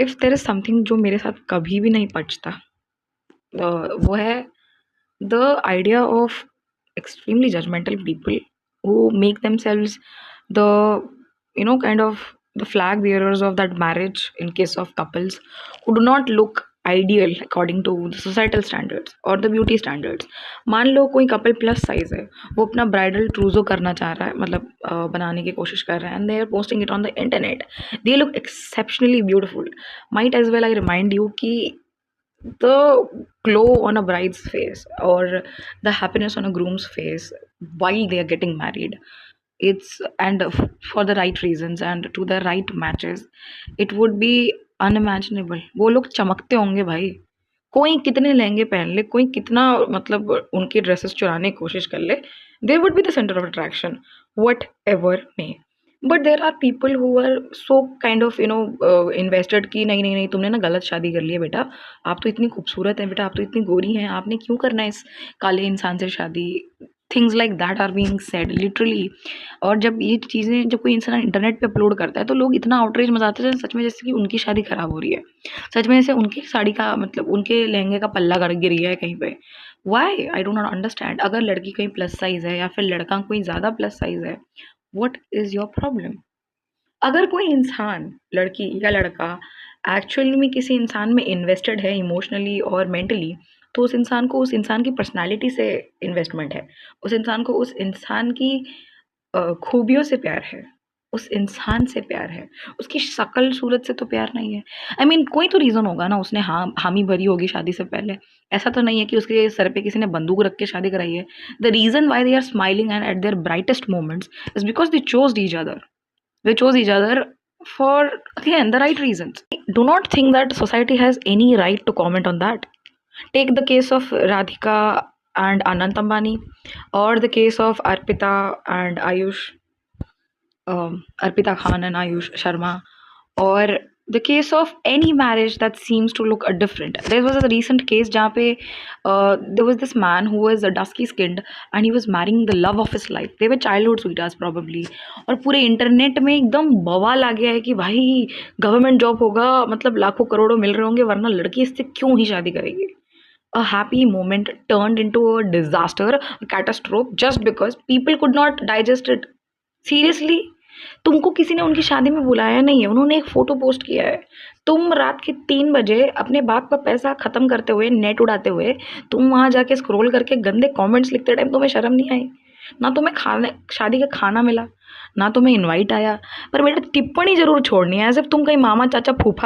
If there is something जो मेरे साथ कभी भी नहीं पचता, वो है the idea of extremely judgmental people who make themselves the kind of the flag bearers of that marriage in case of couples who do not look ideal according to the societal standards or the beauty standards. मान लो कोई couple plus size है, वो अपना bridal ट्रूजो करना चाह रहा है, मतलब बनाने की कोशिश कर रहे हैं, and they are posting it on the internet. They look exceptionally beautiful. Might as well I remind you कि the glow on a bride's face or the happiness on a groom's face while they are getting married, it's and for the right reasons and to the right matches, it would be unimaginable. वो लोग चमकते होंगे भाई. कोई कितने लहंगे पहन ले, कोई कितना मतलब उनकी ड्रेसेस चुराने की कोशिश कर ले, they would be the center of attraction, whatever may. But there are people who are so kind of invested कि नहीं नहीं नहीं, तुमने ना गलत शादी कर ली है बेटा, आप तो इतनी खूबसूरत हैं बेटा, आप तो इतनी गोरी हैं, आपने क्यों करना है इस काले इंसान से शादी. Things like that are being said literally. और जब ये चीज़ें जब कोई इंसान इंटरनेट पे अपलोड करता है तो लोग इतना आउटरीच मचाते हैं सच में, जैसे कि उनकी शादी ख़राब हो रही है, सच में जैसे उनकी साड़ी का मतलब उनके लहंगे का पल्ला गिर गया है कहीं पे. Why I do not understand. अगर लड़की कहीं प्लस साइज़ है या फिर लड़का कोई ज़्यादा प्लस साइज़ है, व्हाट इज़ योर प्रॉब्लम. अगर कोई इंसान, लड़की या लड़का, एक्चुअली में किसी इंसान में इन्वेस्टेड है इमोशनली और मेंटली, तो उस इंसान को उस इंसान की पर्सनैलिटी से इन्वेस्टमेंट है. उस इंसान को उस इंसान की खूबियों से प्यार है, उस इंसान से प्यार है, उसकी शक्ल सूरत से तो प्यार नहीं है. आई मीन कोई तो रीज़न होगा ना, उसने हामी भरी होगी शादी से पहले. ऐसा तो नहीं है कि उसके सर पे किसी ने बंदूक रख के शादी कराई है. The reason why they are smiling and at their brightest moments is because they chose each other. They chose each other for, again, the right reasons. Do not think that society has any right to comment on that. Take the case of Radhika and Anant Ambani, or the case of Arpita and Ayush, Arpita Khan and Ayush Sharma, or the case of any marriage that seems to look different. There was a recent case जहाँ पे there was this man who was dusky skinned and he was marrying the love of his life. They were childhood sweethearts probably. और पूरे internet में एकदम बवाल आ गया है कि भाई गवर्नमेंट जॉब होगा, मतलब लाखों करोड़ों मिल रहे होंगे, वरना लड़की इससे क्यों ही शादी करेगी. A happy moment turned into a disaster, a catastrophe, just because people could not digest it. Seriously, तुमको किसी ने उनकी शादी में बुलाया नहीं है, उन्होंने एक फ़ोटो पोस्ट किया है. तुम रात के 3 बजे अपने बाप का पैसा ख़त्म करते हुए, नेट उड़ाते हुए, तुम वहाँ जाके स्क्रॉल करके गंदे कमेंट्स लिखते टाइम तुम्हें शर्म नहीं आई? ना तुम्हें खाने शादी का खाना मिला, ना तुम्हें इनवाइट आया, पर बेटा टिप्पणी ज़रूर छोड़नी है, एज़ इफ तुम कहीं मामा, चाचा, फूफा